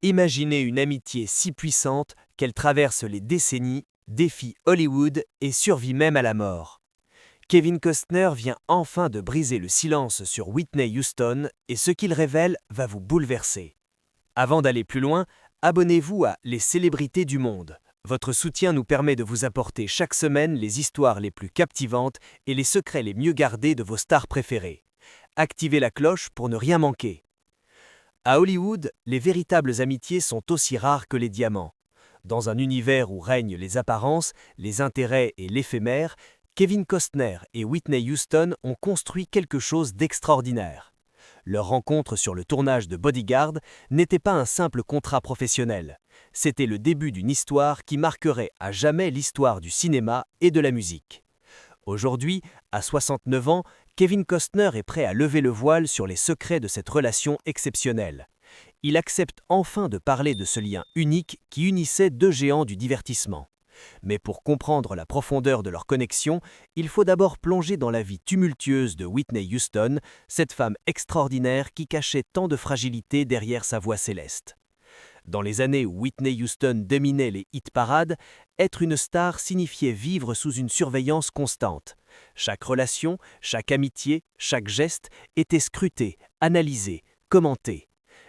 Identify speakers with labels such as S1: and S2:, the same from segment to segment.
S1: Imaginez une amitié si puissante qu'elle traverse les décennies, défie Hollywood et survit même à la mort. Kevin Costner vient enfin de briser le silence sur Whitney Houston et ce qu'il révèle va vous bouleverser. Avant d'aller plus loin, abonnez-vous à Les Célébrités du Monde. Votre soutien nous permet de vous apporter chaque semaine les histoires les plus captivantes et les secrets les mieux gardés de vos stars préférées. Activez la cloche pour ne rien manquer. À Hollywood, les véritables amitiés sont aussi rares que les diamants. Dans un univers où règnent les apparences, les intérêts et l'éphémère, Kevin Costner et Whitney Houston ont construit quelque chose d'extraordinaire. Leur rencontre sur le tournage de Bodyguard n'était pas un simple contrat professionnel. C'était le début d'une histoire qui marquerait à jamais l'histoire du cinéma et de la musique. Aujourd'hui, à 69 ans, Kevin Costner est prêt à lever le voile sur les secrets de cette relation exceptionnelle. Il accepte enfin de parler de ce lien unique qui unissait deux géants du divertissement. Mais pour comprendre la profondeur de leur connexion, il faut d'abord plonger dans la vie tumultueuse de Whitney Houston, cette femme extraordinaire qui cachait tant de fragilité derrière sa voix céleste. Dans les années où Whitney Houston dominait les hit-parades, être une star signifiait vivre sous une surveillance constante. Chaque relation, chaque amitié, chaque geste était scruté, analysé, commenté.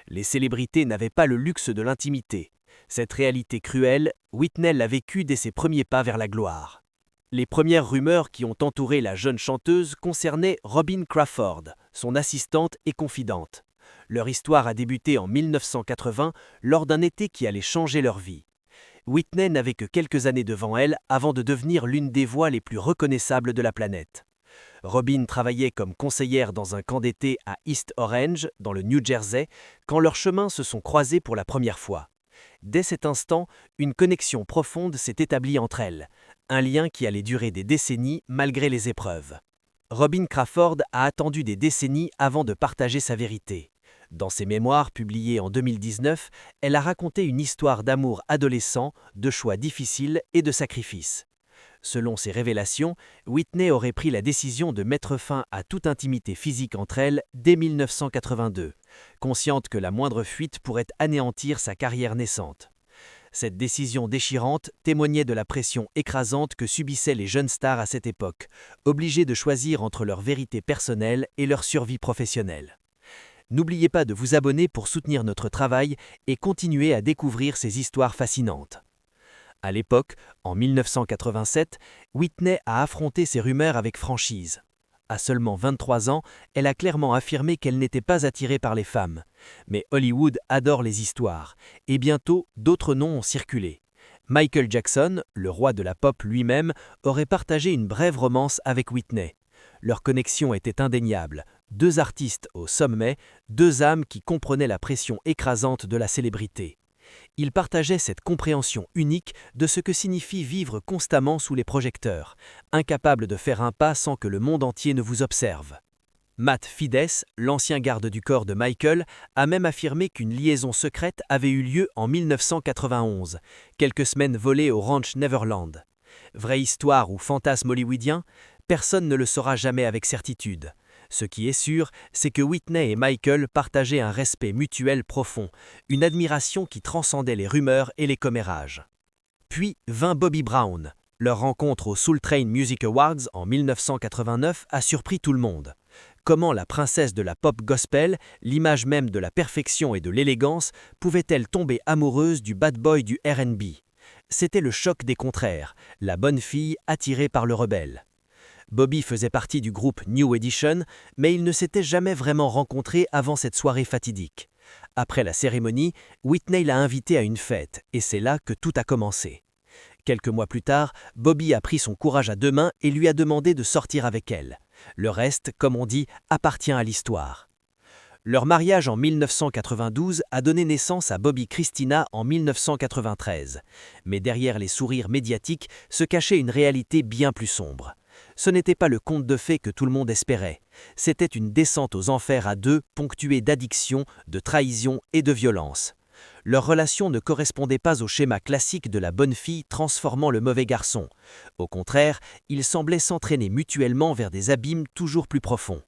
S1: Les célébrités n'avaient pas le luxe de l'intimité. Cette réalité cruelle, Whitney l'a vécue dès ses premiers pas vers la gloire. Les premières rumeurs qui ont entouré la jeune chanteuse concernaient Robin Crawford, son assistante et confidente. Leur histoire a débuté en 1980 lors d'un été qui allait changer leur vie. Whitney n'avait que quelques années devant elle avant de devenir l'une des voix les plus reconnaissables de la planète. Robin travaillait comme conseillère dans un camp d'été à East Orange, dans le New Jersey, quand leurs chemins se sont croisés pour la première fois. Dès cet instant, une connexion profonde s'est établie entre elles, un lien qui allait durer des décennies malgré les épreuves. Robin Crawford a attendu des décennies avant de partager sa vérité. Dans ses mémoires publiées en 2019, elle a raconté une histoire d'amour adolescent, de choix difficiles et de sacrifices. Selon ses révélations, Whitney aurait pris la décision de mettre fin à toute intimité physique entre elles dès 1982, consciente que la moindre fuite pourrait anéantir sa carrière naissante. Cette décision déchirante témoignait de la pression écrasante que subissaient les jeunes stars à cette époque, obligées de choisir entre leur vérité personnelle et leur survie professionnelle. N'oubliez pas de vous abonner pour soutenir notre travail et continuer à découvrir ces histoires fascinantes. À l'époque, en 1987, Whitney a affronté ces rumeurs avec franchise. À seulement 23 ans, elle a clairement affirmé qu'elle n'était pas attirée par les femmes. Mais Hollywood adore les histoires, et bientôt d'autres noms ont circulé. Michael Jackson, le roi de la pop lui-même, aurait partagé une brève romance avec Whitney. Leur connexion était indéniable. Deux artistes au sommet, deux âmes qui comprenaient la pression écrasante de la célébrité. Ils partageaient cette compréhension unique de ce que signifie vivre constamment sous les projecteurs, incapable de faire un pas sans que le monde entier ne vous observe. Matt Fides, l'ancien garde du corps de Michael, a même affirmé qu'une liaison secrète avait eu lieu en 1991, quelques semaines volées au ranch Neverland. Vraie histoire ou fantasme hollywoodien, personne ne le saura jamais avec certitude. Ce qui est sûr, c'est que Whitney et Michael partageaient un respect mutuel profond, une admiration qui transcendait les rumeurs et les commérages. Puis vint Bobby Brown. Leur rencontre au Soul Train Music Awards en 1989 a surpris tout le monde. Comment la princesse de la pop gospel, l'image même de la perfection et de l'élégance, pouvait-elle tomber amoureuse du bad boy du R&B ? C'était le choc des contraires, la bonne fille attirée par le rebelle. Bobby faisait partie du groupe New Edition, mais ils ne s'étaient jamais vraiment rencontrés avant cette soirée fatidique. Après la cérémonie, Whitney l'a invité à une fête, et c'est là que tout a commencé. Quelques mois plus tard, Bobby a pris son courage à deux mains et lui a demandé de sortir avec elle. Le reste, comme on dit, appartient à l'histoire. Leur mariage en 1992 a donné naissance à Bobby Christina en 1993. Mais derrière les sourires médiatiques se cachait une réalité bien plus sombre. Ce n'était pas le conte de fées que tout le monde espérait. C'était une descente aux enfers à deux, ponctuée d'addiction, de trahison et de violence. Leur relation ne correspondait pas au schéma classique de la bonne fille transformant le mauvais garçon. Au contraire, ils semblaient s'entraîner mutuellement vers des abîmes toujours plus profonds.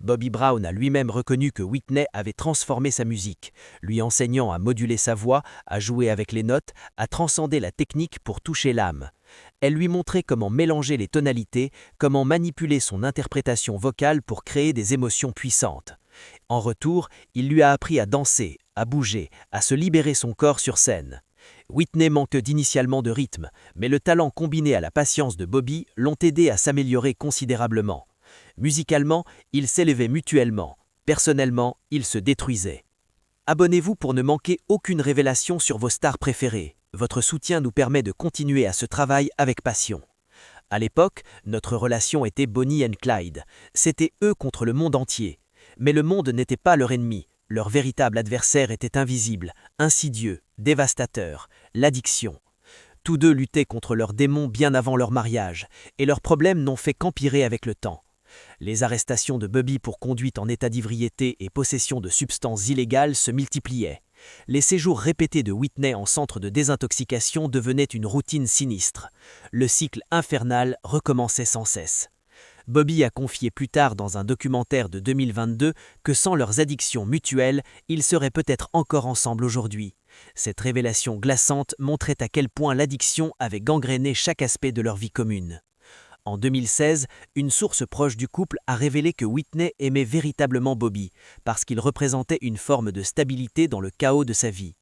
S1: Bobby Brown a lui-même reconnu que Whitney avait transformé sa musique, lui enseignant à moduler sa voix, à jouer avec les notes, à transcender la technique pour toucher l'âme. Elle lui montrait comment mélanger les tonalités, comment manipuler son interprétation vocale pour créer des émotions puissantes. En retour, il lui a appris à danser, à bouger, à se libérer son corps sur scène. Whitney manque d'initialement de rythme, mais le talent combiné à la patience de Bobby l'ont aidé à s'améliorer considérablement. Musicalement, ils s'élevaient mutuellement. Personnellement, ils se détruisaient. Abonnez-vous pour ne manquer aucune révélation sur vos stars préférées. Votre soutien nous permet de continuer à ce travail avec passion. À l'époque, notre relation était Bonnie et Clyde. C'était eux contre le monde entier. Mais le monde n'était pas leur ennemi. Leur véritable adversaire était invisible, insidieux, dévastateur, l'addiction. Tous deux luttaient contre leurs démons bien avant leur mariage, et leurs problèmes n'ont fait qu'empirer avec le temps. Les arrestations de Bobby pour conduite en état d'ivrieté et possession de substances illégales se multipliaient. Les séjours répétés de Whitney en centre de désintoxication devenaient une routine sinistre. Le cycle infernal recommençait sans cesse. Bobby a confié plus tard dans un documentaire de 2022 que sans leurs addictions mutuelles, ils seraient peut-être encore ensemble aujourd'hui. Cette révélation glaçante montrait à quel point l'addiction avait gangréné chaque aspect de leur vie commune. En 2016, une source proche du couple a révélé que Whitney aimait véritablement Bobby, parce qu'il représentait une forme de stabilité dans le chaos de sa vie.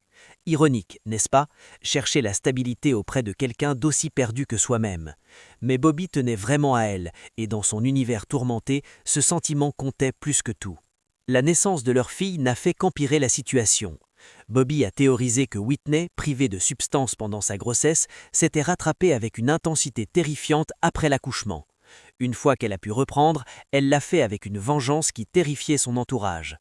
S1: Ironique, n'est-ce pas? Chercher la stabilité auprès de quelqu'un d'aussi perdu que soi-même. Mais Bobby tenait vraiment à elle, et dans son univers tourmenté, ce sentiment comptait plus que tout. La naissance de leur fille n'a fait qu'empirer la situation. Bobby a théorisé que Whitney, privée de substances pendant sa grossesse, s'était rattrapée avec une intensité terrifiante après l'accouchement. Une fois qu'elle a pu reprendre, elle l'a fait avec une vengeance qui terrifiait son entourage.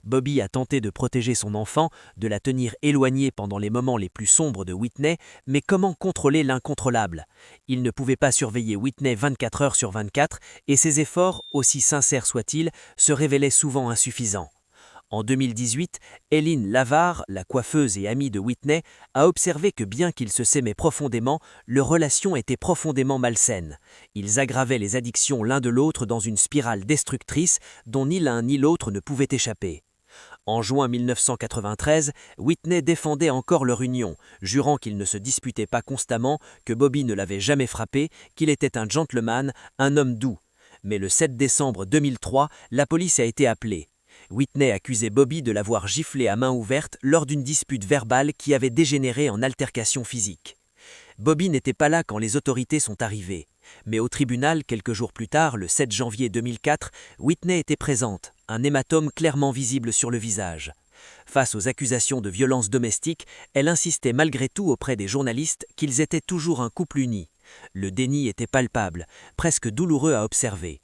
S1: Bobby a tenté de protéger son enfant, de la tenir éloignée pendant les moments les plus sombres de Whitney, mais comment contrôler l'incontrôlable? Il ne pouvait pas surveiller Whitney 24 heures sur 24, et ses efforts, aussi sincères soient-ils, se révélaient souvent insuffisants. En 2018, Eileen Lavar, la coiffeuse et amie de Whitney, a observé que bien qu'ils se s'aimaient profondément, leur relation était profondément malsaine. Ils aggravaient les addictions l'un de l'autre dans une spirale destructrice dont ni l'un ni l'autre ne pouvaient échapper. En juin 1993, Whitney défendait encore leur union, jurant qu'ils ne se disputaient pas constamment, que Bobby ne l'avait jamais frappé, qu'il était un gentleman, un homme doux. Mais le 7 décembre 2003, la police a été appelée. Whitney accusait Bobby de l'avoir giflé à main ouverte lors d'une dispute verbale qui avait dégénéré en altercation physique. Bobby n'était pas là quand les autorités sont arrivées. Mais au tribunal, quelques jours plus tard, le 7 janvier 2004, Whitney était présente, un hématome clairement visible sur le visage. Face aux accusations de violence domestique, elle insistait malgré tout auprès des journalistes qu'ils étaient toujours un couple uni. Le déni était palpable, presque douloureux à observer.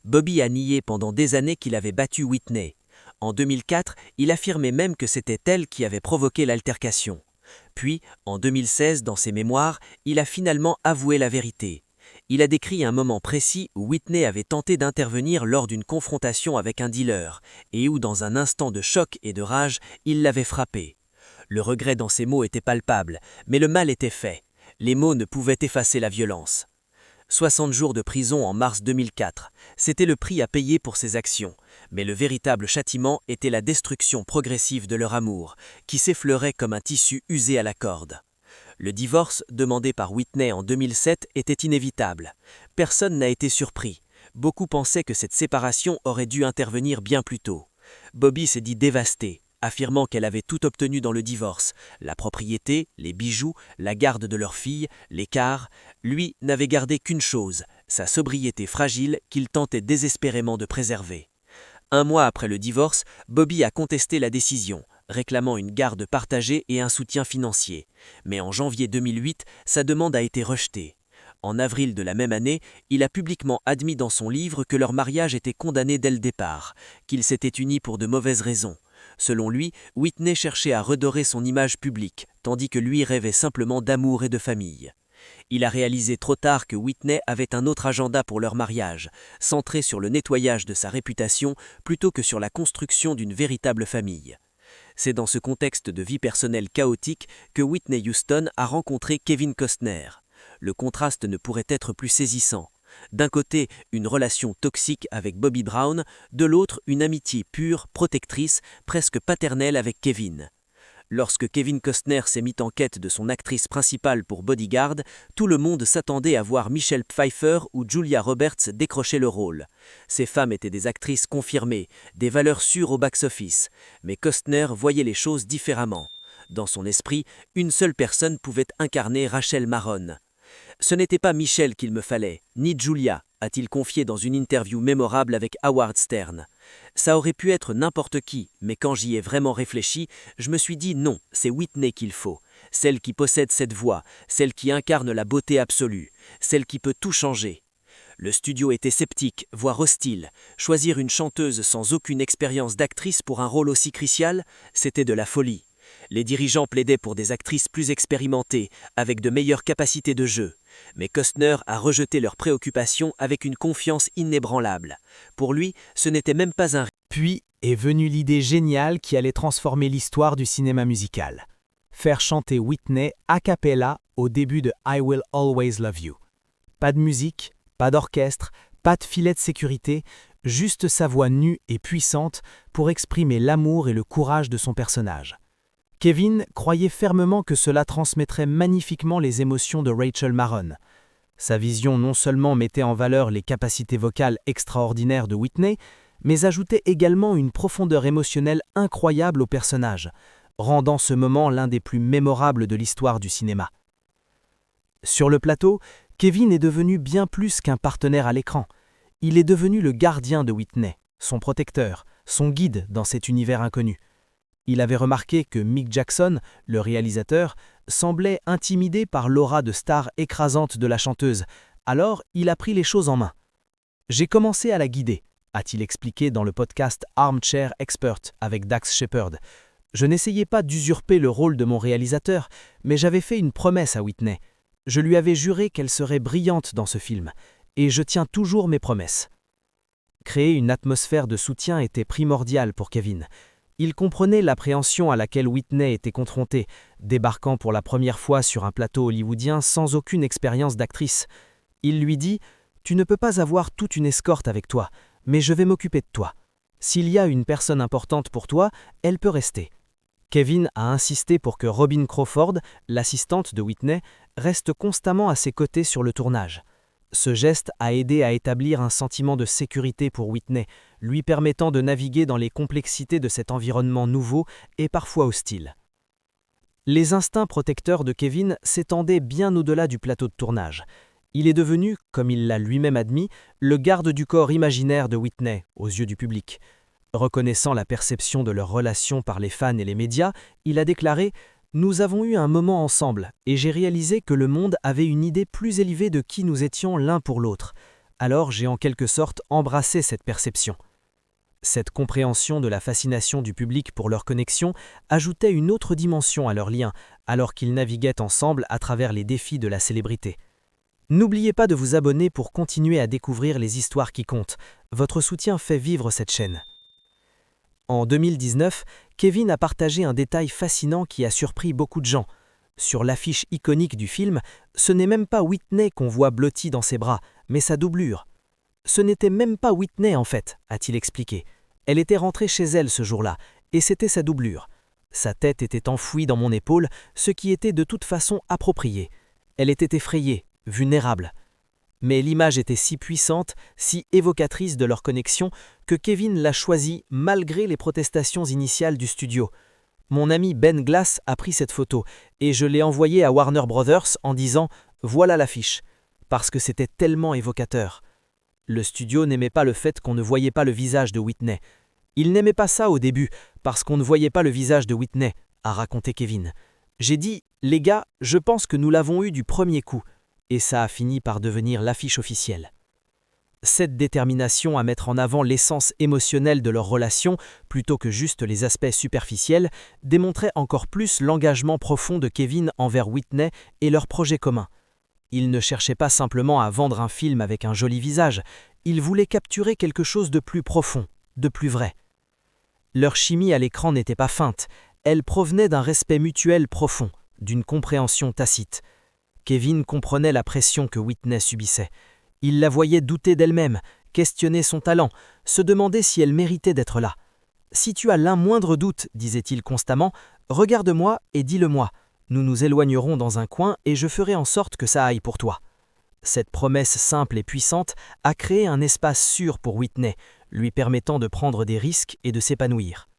S1: Bobby a nié pendant des années qu'il avait battu Whitney. En 2004, il affirmait même que c'était elle qui avait provoqué l'altercation. Puis, en 2016, dans ses mémoires, il a finalement avoué la vérité. Il a décrit un moment précis où Whitney avait tenté d'intervenir lors d'une confrontation avec un dealer, et où, dans un instant de choc et de rage, il l'avait frappé. Le regret dans ses mots était palpable, mais le mal était fait. Les mots ne pouvaient effacer la violence. 60 jours de prison en mars 2004, c'était le prix à payer pour ses actions, mais le véritable châtiment était la destruction progressive de leur amour, qui s'effleurait comme un tissu usé à la corde. Le divorce, demandé par Whitney en 2007, était inévitable. Personne n'a été surpris. Beaucoup pensaient que cette séparation aurait dû intervenir bien plus tôt. Bobby s'est dit dévasté, affirmant qu'elle avait tout obtenu dans le divorce, la propriété, les bijoux, la garde de leur fille, l'écart. Lui n'avait gardé qu'une chose, sa sobriété fragile qu'il tentait désespérément de préserver. Un mois après le divorce, Bobby a contesté la décision, réclamant une garde partagée et un soutien financier. Mais en janvier 2008, sa demande a été rejetée. En avril de la même année, il a publiquement admis dans son livre que leur mariage était condamné dès le départ, qu'ils s'étaient unis pour de mauvaises raisons. Selon lui, Whitney cherchait à redorer son image publique, tandis que lui rêvait simplement d'amour et de famille. Il a réalisé trop tard que Whitney avait un autre agenda pour leur mariage, centré sur le nettoyage de sa réputation plutôt que sur la construction d'une véritable famille. C'est dans ce contexte de vie personnelle chaotique que Whitney Houston a rencontré Kevin Costner. Le contraste ne pourrait être plus saisissant. D'un côté, une relation toxique avec Bobby Brown, de l'autre, une amitié pure, protectrice, presque paternelle avec Kevin. Lorsque Kevin Costner s'est mis en quête de son actrice principale pour Bodyguard, tout le monde s'attendait à voir Michelle Pfeiffer ou Julia Roberts décrocher le rôle. Ces femmes étaient des actrices confirmées, des valeurs sûres au box-office, mais Costner voyait les choses différemment. Dans son esprit, une seule personne pouvait incarner Rachel Marron. « Ce n'était pas Michelle qu'il me fallait, ni Julia », a-t-il confié dans une interview mémorable avec Howard Stern. « Ça aurait pu être n'importe qui, mais quand j'y ai vraiment réfléchi, je me suis dit non, c'est Whitney qu'il faut. Celle qui possède cette voix, celle qui incarne la beauté absolue, celle qui peut tout changer. » Le studio était sceptique, voire hostile. Choisir une chanteuse sans aucune expérience d'actrice pour un rôle aussi crucial, c'était de la folie. Les dirigeants plaidaient pour des actrices plus expérimentées, avec de meilleures capacités de jeu. Mais Costner a rejeté leurs préoccupations avec une confiance inébranlable. Pour lui, ce n'était même pas un...
S2: Puis est venue l'idée géniale qui allait transformer l'histoire du cinéma musical. Faire chanter Whitney a cappella au début de I Will Always Love You. Pas de musique, pas d'orchestre, pas de filet de sécurité, juste sa voix nue et puissante pour exprimer l'amour et le courage de son personnage. Kevin croyait fermement que cela transmettrait magnifiquement les émotions de Rachel Marron. Sa vision non seulement mettait en valeur les capacités vocales extraordinaires de Whitney, mais ajoutait également une profondeur émotionnelle incroyable au personnage, rendant ce moment l'un des plus mémorables de l'histoire du cinéma. Sur le plateau, Kevin est devenu bien plus qu'un partenaire à l'écran. Il est devenu le gardien de Whitney, son protecteur, son guide dans cet univers inconnu. Il avait remarqué que Mick Jackson, le réalisateur, semblait intimidé par l'aura de star écrasante de la chanteuse, alors il a pris les choses en main. « J'ai commencé à la guider », a-t-il expliqué dans le podcast Armchair Expert avec Dax Shepard. « Je n'essayais pas d'usurper le rôle de mon réalisateur, mais j'avais fait une promesse à Whitney. Je lui avais juré qu'elle serait brillante dans ce film, et je tiens toujours mes promesses. » Créer une atmosphère de soutien était primordial pour Kevin. Il comprenait l'appréhension à laquelle Whitney était confrontée, débarquant pour la première fois sur un plateau hollywoodien sans aucune expérience d'actrice. Il lui dit « Tu ne peux pas avoir toute une escorte avec toi, mais je vais m'occuper de toi. S'il y a une personne importante pour toi, elle peut rester. » Kevin a insisté pour que Robin Crawford, l'assistante de Whitney, reste constamment à ses côtés sur le tournage. Ce geste a aidé à établir un sentiment de sécurité pour Whitney, lui permettant de naviguer dans les complexités de cet environnement nouveau et parfois hostile. Les instincts protecteurs de Kevin s'étendaient bien au-delà du plateau de tournage. Il est devenu, comme il l'a lui-même admis, le garde du corps imaginaire de Whitney aux yeux du public. Reconnaissant la perception de leur relation par les fans et les médias, il a déclaré « Nous avons eu un moment ensemble et j'ai réalisé que le monde avait une idée plus élevée de qui nous étions l'un pour l'autre. Alors j'ai en quelque sorte embrassé cette perception. » Cette compréhension de la fascination du public pour leur connexion ajoutait une autre dimension à leur lien, alors qu'ils naviguaient ensemble à travers les défis de la célébrité. N'oubliez pas de vous abonner pour continuer à découvrir les histoires qui comptent. Votre soutien fait vivre cette chaîne. En 2019, Kevin a partagé un détail fascinant qui a surpris beaucoup de gens. Sur l'affiche iconique du film, ce n'est même pas Whitney qu'on voit blottie dans ses bras, mais sa doublure. Ce n'était même pas Whitney en fait, a-t-il expliqué. Elle était rentrée chez elle ce jour-là, et c'était sa doublure. Sa tête était enfouie dans mon épaule, ce qui était de toute façon approprié. Elle était effrayée, vulnérable. Mais l'image était si puissante, si évocatrice de leur connexion, que Kevin l'a choisie malgré les protestations initiales du studio. Mon ami Ben Glass a pris cette photo, et je l'ai envoyée à Warner Brothers en disant « Voilà l'affiche », parce que c'était tellement évocateur. Le studio n'aimait pas le fait qu'on ne voyait pas le visage de Whitney. Il n'aimait pas ça au début, parce qu'on ne voyait pas le visage de Whitney, a raconté Kevin. J'ai dit « Les gars, je pense que nous l'avons eu du premier coup ». Et ça a fini par devenir l'affiche officielle. Cette détermination à mettre en avant l'essence émotionnelle de leur relation, plutôt que juste les aspects superficiels, démontrait encore plus l'engagement profond de Kevin envers Whitney et leur projet commun. Il ne cherchait pas simplement à vendre un film avec un joli visage, il voulait capturer quelque chose de plus profond, de plus vrai. Leur chimie à l'écran n'était pas feinte, elle provenait d'un respect mutuel profond, d'une compréhension tacite. Kevin comprenait la pression que Whitney subissait. Il la voyait douter d'elle-même, questionner son talent, se demander si elle méritait d'être là. « Si tu as l'un moindre doute, disait-il constamment, regarde-moi et dis-le-moi. Nous nous éloignerons dans un coin et je ferai en sorte que ça aille pour toi. » Cette promesse simple et puissante a créé un espace sûr pour Whitney, lui permettant de prendre des risques et de s'épanouir.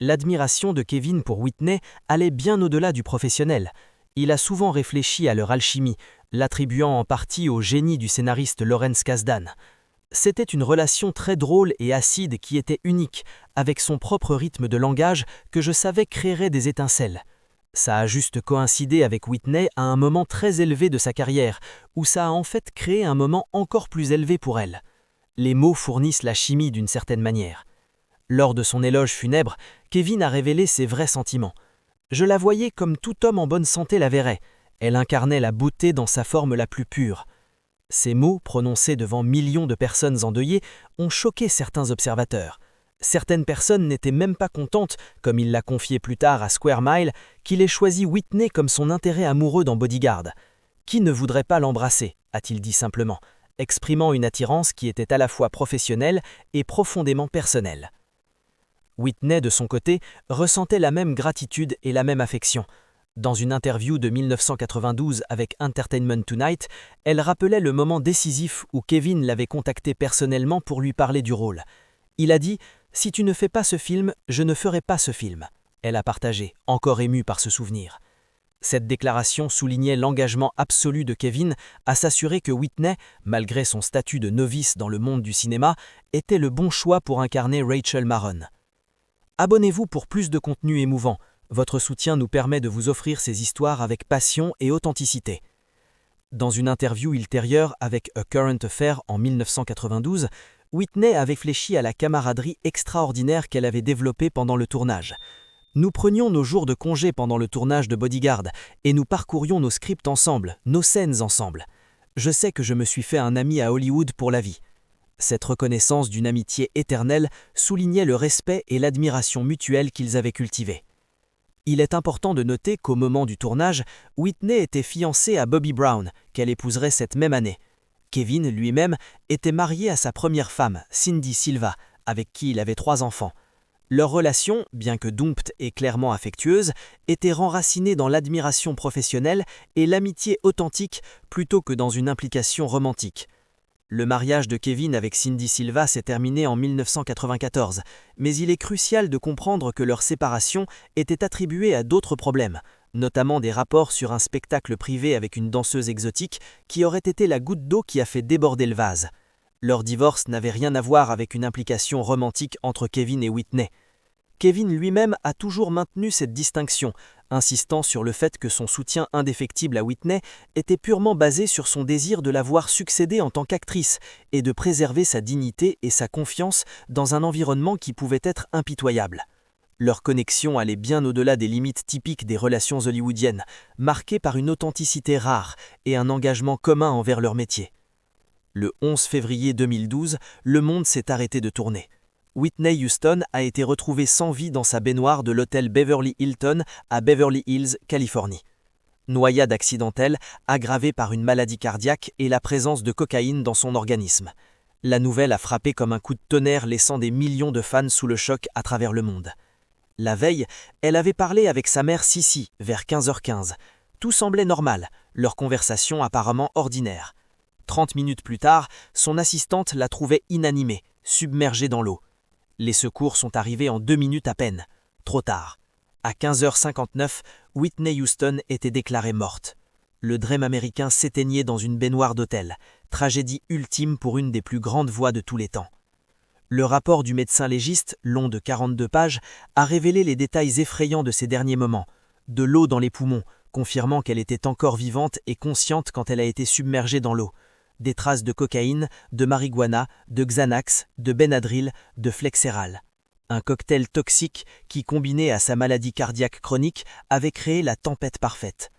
S2: L'admiration de Kevin pour Whitney allait bien au-delà du professionnel. Il a souvent réfléchi à leur alchimie, l'attribuant en partie au génie du scénariste Lawrence Kasdan. C'était une relation très drôle et acide qui était unique, avec son propre rythme de langage que je savais créerait des étincelles. Ça a juste coïncidé avec Whitney à un moment très élevé de sa carrière, où ça a en fait créé un moment encore plus élevé pour elle. Les mots fournissent la chimie d'une certaine manière. Lors de son éloge funèbre, Kevin a révélé ses vrais sentiments. Je la voyais comme tout homme en bonne santé la verrait. Elle incarnait la beauté dans sa forme la plus pure. Ces mots, prononcés devant millions de personnes endeuillées, ont choqué certains observateurs. Certaines personnes n'étaient même pas contentes, comme il l'a confié plus tard à Square Mile, qu'il ait choisi Whitney comme son intérêt amoureux dans Bodyguard. Qui ne voudrait pas l'embrasser, a-t-il dit simplement, exprimant une attirance qui était à la fois professionnelle et profondément personnelle. Whitney, de son côté, ressentait la même gratitude et la même affection. Dans une interview de 1992 avec Entertainment Tonight, elle rappelait le moment décisif où Kevin l'avait contacté personnellement pour lui parler du rôle. Il a dit « Si tu ne fais pas ce film, je ne ferai pas ce film », elle a partagé, encore émue par ce souvenir. Cette déclaration soulignait l'engagement absolu de Kevin à s'assurer que Whitney, malgré son statut de novice dans le monde du cinéma, était le bon choix pour incarner Rachel Marron. Abonnez-vous pour plus de contenu émouvant. Votre soutien nous permet de vous offrir ces histoires avec passion et authenticité. Dans une interview ultérieure avec A Current Affair en 1992, Whitney avait fléchi à la camaraderie extraordinaire qu'elle avait développée pendant le tournage. Nous prenions nos jours de congé pendant le tournage de Bodyguard et nous parcourions nos scripts ensemble, nos scènes ensemble. Je sais que je me suis fait un ami à Hollywood pour la vie. Cette reconnaissance d'une amitié éternelle soulignait le respect et l'admiration mutuelle qu'ils avaient cultivés. Il est important de noter qu'au moment du tournage, Whitney était fiancée à Bobby Brown, qu'elle épouserait cette même année. Kevin, lui-même, était marié à sa première femme, Cindy Silva, avec qui il avait 3 enfants. Leur relation, bien que dompte et clairement affectueuse, était renracinée dans l'admiration professionnelle et l'amitié authentique plutôt que dans une implication romantique. Le mariage de Kevin avec Cindy Silva s'est terminé en 1994, mais il est crucial de comprendre que leur séparation était attribuée à d'autres problèmes, notamment des rapports sur un spectacle privé avec une danseuse exotique qui aurait été la goutte d'eau qui a fait déborder le vase. Leur divorce n'avait rien à voir avec une implication romantique entre Kevin et Whitney. Kevin lui-même a toujours maintenu cette distinction, insistant sur le fait que son soutien indéfectible à Whitney était purement basé sur son désir de la voir succéder en tant qu'actrice et de préserver sa dignité et sa confiance dans un environnement qui pouvait être impitoyable. Leur connexion allait bien au-delà des limites typiques des relations hollywoodiennes, marquées par une authenticité rare et un engagement commun envers leur métier. Le 11 février 2012, le monde s'est arrêté de tourner. Whitney Houston a été retrouvée sans vie dans sa baignoire de l'hôtel Beverly Hilton à Beverly Hills, Californie. Noyade accidentelle, aggravée par une maladie cardiaque et la présence de cocaïne dans son organisme. La nouvelle a frappé comme un coup de tonnerre, laissant des millions de fans sous le choc à travers le monde. La veille, elle avait parlé avec sa mère Sissy vers 15h15. Tout semblait normal, leur conversation apparemment ordinaire. 30 minutes plus tard, son assistante la trouvait inanimée, submergée dans l'eau. Les secours sont arrivés en 2 minutes à peine. Trop tard. À 15h59, Whitney Houston était déclarée morte. Le drame américain s'éteignait dans une baignoire d'hôtel, tragédie ultime pour une des plus grandes voix de tous les temps. Le rapport du médecin légiste, long de 42 pages, a révélé les détails effrayants de ces derniers moments. De l'eau dans les poumons, confirmant qu'elle était encore vivante et consciente quand elle a été submergée dans l'eau. Des traces de cocaïne, de marijuana, de Xanax, de Benadryl, de Flexeral. Un cocktail toxique qui, combiné à sa maladie cardiaque chronique, avait créé la tempête parfaite.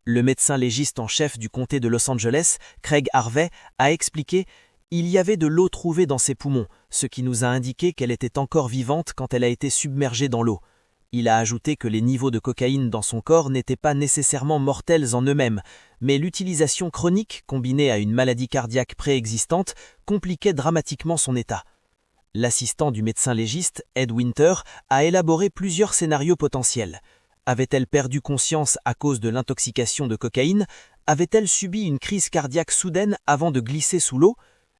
S2: Le médecin légiste en chef du comté de Los Angeles, Craig Harvey, a expliqué « Il y avait de l'eau trouvée dans ses poumons, ce qui nous a indiqué qu'elle était encore vivante quand elle a été submergée dans l'eau. Il a ajouté que les niveaux de cocaïne dans son corps n'étaient pas nécessairement mortels en eux-mêmes, mais l'utilisation chronique, combinée à une maladie cardiaque préexistante, compliquait dramatiquement son état. L'assistant du médecin légiste, Ed Winter, a élaboré plusieurs scénarios potentiels. Avait-elle perdu conscience à cause de l'intoxication de cocaïne? Avait-elle subi une crise cardiaque soudaine avant de glisser sous l'eau?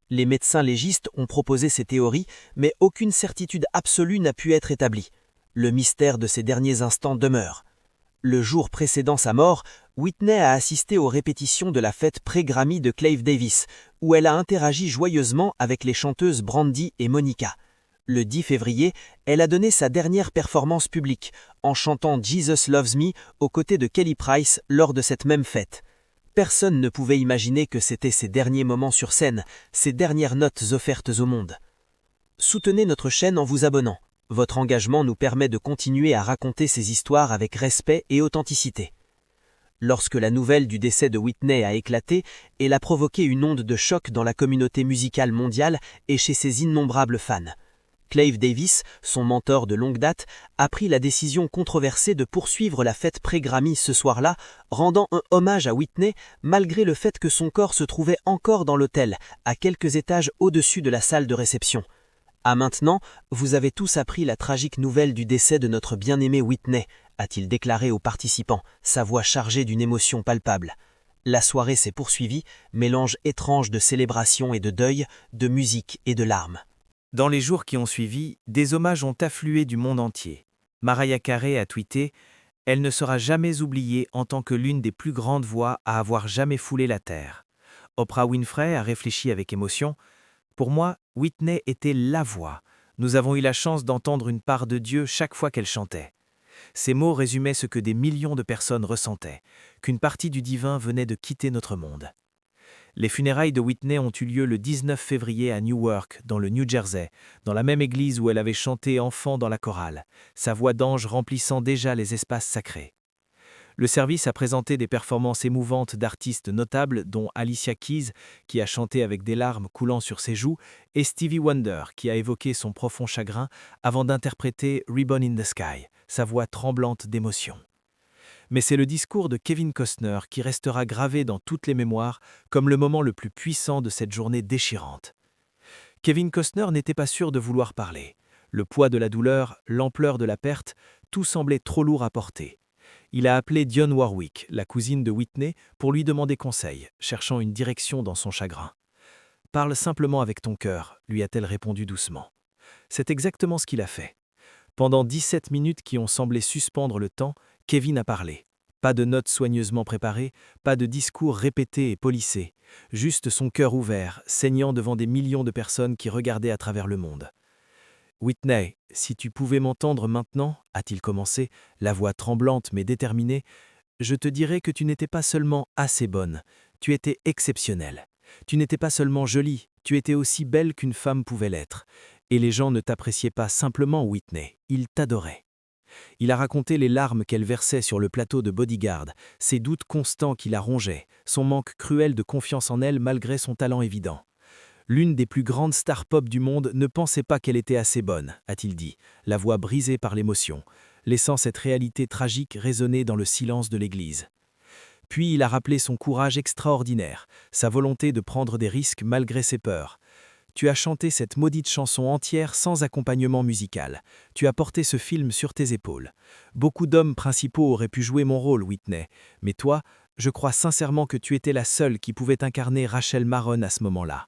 S2: Les médecins légistes ont proposé ces théories, mais aucune certitude absolue n'a pu être établie. Le mystère de ces derniers instants demeure. Le jour précédant sa mort, Whitney a assisté aux répétitions de la fête pré-Grammy de Clive Davis, où elle a interagi joyeusement avec les chanteuses Brandy et Monica. Le 10 février, elle a donné sa dernière performance publique, en chantant Jesus Loves Me aux côtés de Kelly Price lors de cette même fête. Personne ne pouvait imaginer que c'était ses derniers moments sur scène, ses dernières notes offertes au monde. Soutenez notre chaîne en vous abonnant. Votre engagement nous permet de continuer à raconter ces histoires avec respect et authenticité. Lorsque la nouvelle du décès de Whitney a éclaté, elle a provoqué une onde de choc dans la communauté musicale mondiale et chez ses innombrables fans. Clive Davis, son mentor de longue date, a pris la décision controversée de poursuivre la fête pré-Grammy ce soir-là, rendant un hommage à Whitney malgré le fait que son corps se trouvait encore dans l'hôtel, à quelques étages au-dessus de la salle de réception. « À maintenant, vous avez tous appris la tragique nouvelle du décès de notre bien-aimé Whitney », a-t-il déclaré aux participants, sa voix chargée d'une émotion palpable. La soirée s'est poursuivie, mélange étrange de célébration et de deuil, de musique et de larmes.
S1: Dans les jours qui ont suivi, des hommages ont afflué du monde entier. Mariah Carey a tweeté « Elle ne sera jamais oubliée en tant que l'une des plus grandes voix à avoir jamais foulé la terre ». Oprah Winfrey a réfléchi avec émotion « Pour moi, Whitney était la voix. Nous avons eu la chance d'entendre une part de Dieu chaque fois qu'elle chantait. » Ces mots résumaient ce que des millions de personnes ressentaient, qu'une partie du divin venait de quitter notre monde. Les funérailles de Whitney ont eu lieu le 19 février à Newark, dans le New Jersey, dans la même église où elle avait chanté enfant dans la chorale, sa voix d'ange remplissant déjà les espaces sacrés. Le service a présenté des performances émouvantes d'artistes notables dont Alicia Keys, qui a chanté avec des larmes coulant sur ses joues, et Stevie Wonder, qui a évoqué son profond chagrin avant d'interpréter Ribbon in the Sky, sa voix tremblante d'émotion. Mais c'est le discours de Kevin Costner qui restera gravé dans toutes les mémoires comme le moment le plus puissant de cette journée déchirante. Kevin Costner n'était pas sûr de vouloir parler. Le poids de la douleur, l'ampleur de la perte, tout semblait trop lourd à porter. Il a appelé Dionne Warwick, la cousine de Whitney, pour lui demander conseil, cherchant une direction dans son chagrin. « Parle simplement avec ton cœur », lui a-t-elle répondu doucement. C'est exactement ce qu'il a fait. Pendant 17 minutes qui ont semblé suspendre le temps, Kevin a parlé. Pas de notes soigneusement préparées, pas de discours répétés et polissés, juste son cœur ouvert, saignant devant des millions de personnes qui regardaient à travers le monde. « Whitney, si tu pouvais m'entendre maintenant, a-t-il commencé, la voix tremblante mais déterminée, je te dirais que tu n'étais pas seulement assez bonne, tu étais exceptionnelle. Tu n'étais pas seulement jolie, tu étais aussi belle qu'une femme pouvait l'être. Et les gens ne t'appréciaient pas simplement Whitney, ils t'adoraient. » Il a raconté les larmes qu'elle versait sur le plateau de Bodyguard, ses doutes constants qui la rongeaient, son manque cruel de confiance en elle malgré son talent évident. L'une des plus grandes stars pop du monde ne pensait pas qu'elle était assez bonne, a-t-il dit, la voix brisée par l'émotion, laissant cette réalité tragique résonner dans le silence de l'église. Puis il a rappelé son courage extraordinaire, sa volonté de prendre des risques malgré ses peurs. Tu as chanté cette maudite chanson entière sans accompagnement musical. Tu as porté ce film sur tes épaules. Beaucoup d'hommes principaux auraient pu jouer mon rôle, Whitney, mais toi, je crois sincèrement que tu étais la seule qui pouvait incarner Rachel Marron à ce moment-là.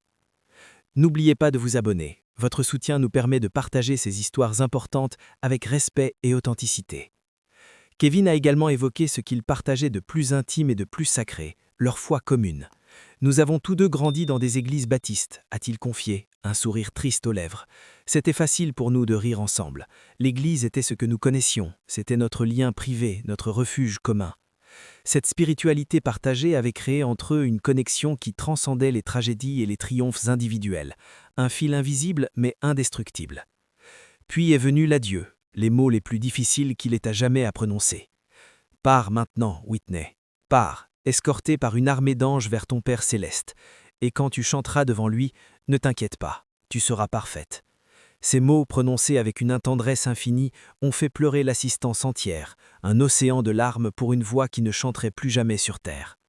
S1: N'oubliez pas de vous abonner. Votre soutien nous permet de partager ces histoires importantes avec respect et authenticité. Kevin a également évoqué ce qu'il partageait de plus intime et de plus sacré, leur foi commune. Nous avons tous deux grandi dans des églises baptistes, a-t-il confié, un sourire triste aux lèvres. C'était facile pour nous de rire ensemble. L'église était ce que nous connaissions, c'était notre lien privé, notre refuge commun. Cette spiritualité partagée avait créé entre eux une connexion qui transcendait les tragédies et les triomphes individuels, un fil invisible mais indestructible. Puis est venu l'adieu, les mots les plus difficiles qu'il ait à jamais à prononcer. « Pars maintenant, Whitney, pars, escorté par une armée d'anges vers ton Père céleste, et quand tu chanteras devant lui, ne t'inquiète pas, tu seras parfaite. »
S2: Ces mots, prononcés avec une tendresse infinie, ont fait pleurer l'assistance entière, un océan de larmes pour une voix qui ne chanterait plus jamais sur Terre.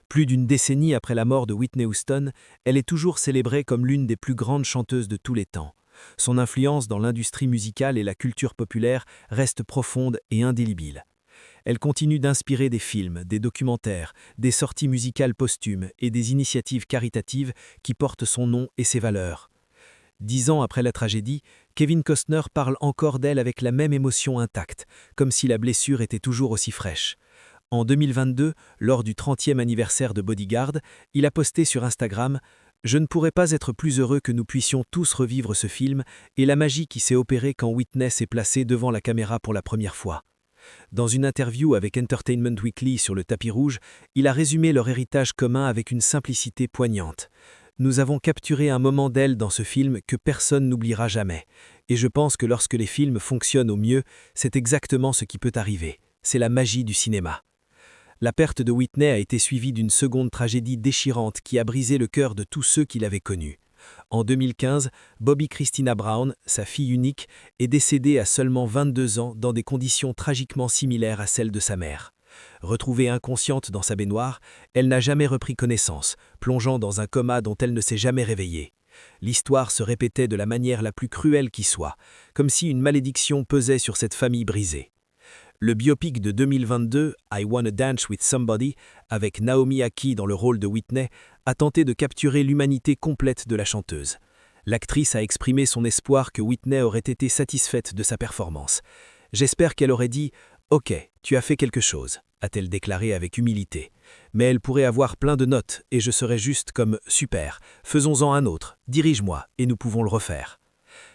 S2: Plus d'une décennie après la mort de Whitney Houston, elle est toujours célébrée comme l'une des plus grandes chanteuses de tous les temps. Son influence dans l'industrie musicale et la culture populaire reste profonde et indélébile. Elle continue d'inspirer des films, des documentaires, des sorties musicales posthumes et des initiatives caritatives qui portent son nom et ses valeurs. 10 ans après la tragédie, Kevin Costner parle encore d'elle avec la même émotion intacte, comme si la blessure était toujours aussi fraîche. En 2022, lors du 30e anniversaire de Bodyguard, il a posté sur Instagram « Je ne pourrais pas être plus heureux que nous puissions tous revivre ce film et la magie qui s'est opérée quand Whitney s'est placée devant la caméra pour la première fois. » Dans une interview avec Entertainment Weekly sur le tapis rouge, il a résumé leur héritage commun avec une simplicité poignante. « Nous avons capturé un moment d'elle dans ce film que personne n'oubliera jamais. Et je pense que lorsque les films fonctionnent au mieux, c'est exactement ce qui peut arriver. C'est la magie du cinéma. » La perte de Whitney a été suivie d'une seconde tragédie déchirante qui a brisé le cœur de tous ceux qui l'avaient connue. En 2015, Bobby Christina Brown, sa fille unique, est décédée à seulement 22 ans dans des conditions tragiquement similaires à celles de sa mère. Retrouvée inconsciente dans sa baignoire, elle n'a jamais repris connaissance, plongeant dans un coma dont elle ne s'est jamais réveillée. L'histoire se répétait de la manière la plus cruelle qui soit, comme si une malédiction pesait sur cette famille brisée. Le biopic de 2022, I Wanna Dance with Somebody, avec Naomi Ackie dans le rôle de Whitney, a tenté de capturer l'humanité complète de la chanteuse. L'actrice a exprimé son espoir que Whitney aurait été satisfaite de sa performance. « J'espère qu'elle aurait dit « Ok, tu as fait quelque chose », a-t-elle déclaré avec humilité. Mais elle pourrait avoir plein de notes et je serais juste comme « Super, faisons-en un autre, dirige-moi et nous pouvons le refaire ».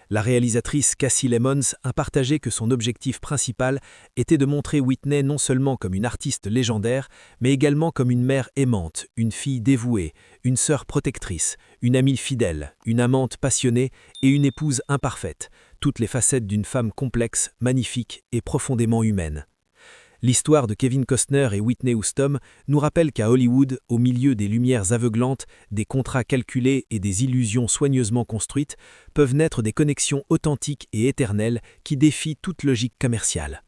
S2: La réalisatrice Cassie Lemons a partagé que son objectif principal était de montrer Whitney non seulement comme une artiste légendaire, mais également comme une mère aimante, une fille dévouée, une sœur protectrice, une amie fidèle, une amante passionnée et une épouse imparfaite, toutes les facettes d'une femme complexe, magnifique et profondément humaine. L'histoire de Kevin Costner et Whitney Houston nous rappelle qu'à Hollywood, au milieu des lumières aveuglantes, des contrats calculés et des illusions soigneusement construites, peuvent naître des connexions authentiques et éternelles qui défient toute logique commerciale.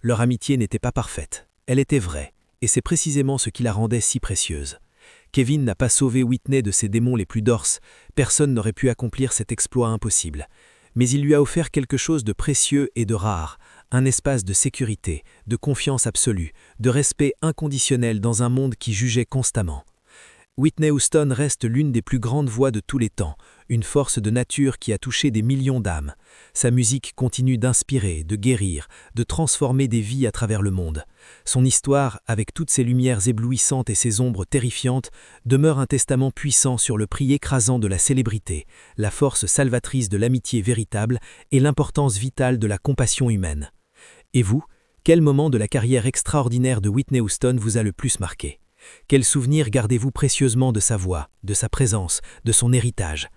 S2: Leur amitié n'était pas parfaite, elle était vraie, et c'est précisément ce qui la rendait si précieuse. Kevin n'a pas sauvé Whitney de ses démons les plus dorses, personne n'aurait pu accomplir cet exploit impossible. Mais il lui a offert quelque chose de précieux et de rare, un espace de sécurité, de confiance absolue, de respect inconditionnel dans un monde qui jugeait constamment. Whitney Houston reste l'une des plus grandes voix de tous les temps, une force de nature qui a touché des millions d'âmes. Sa musique continue d'inspirer, de guérir, de transformer des vies à travers le monde. Son histoire, avec toutes ses lumières éblouissantes et ses ombres terrifiantes, demeure un testament puissant sur le prix écrasant de la célébrité, la force salvatrice de l'amitié véritable et l'importance vitale de la compassion humaine. Et vous, quel moment de la carrière extraordinaire de Whitney Houston vous a le plus marqué ? Quels souvenirs gardez-vous précieusement de sa voix, de sa présence, de son héritage ?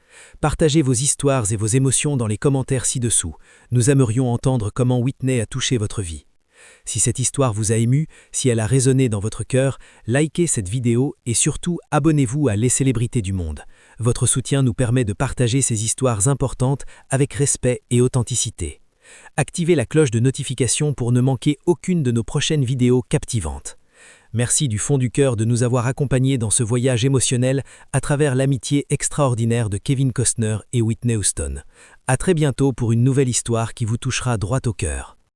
S2: Partagez vos histoires et vos émotions dans les commentaires ci-dessous. Nous aimerions entendre comment Whitney a touché votre vie. Si cette histoire vous a ému, si elle a résonné dans votre cœur, likez cette vidéo et surtout abonnez-vous à Les Célébrités du Monde. Votre soutien nous permet de partager ces histoires importantes avec respect et authenticité. Activez la cloche de notification pour ne manquer aucune de nos prochaines vidéos captivantes. Merci du fond du cœur de nous avoir accompagnés dans ce voyage émotionnel à travers l'amitié extraordinaire de Kevin Costner et Whitney Houston. À très bientôt pour une nouvelle histoire qui vous touchera droit au cœur.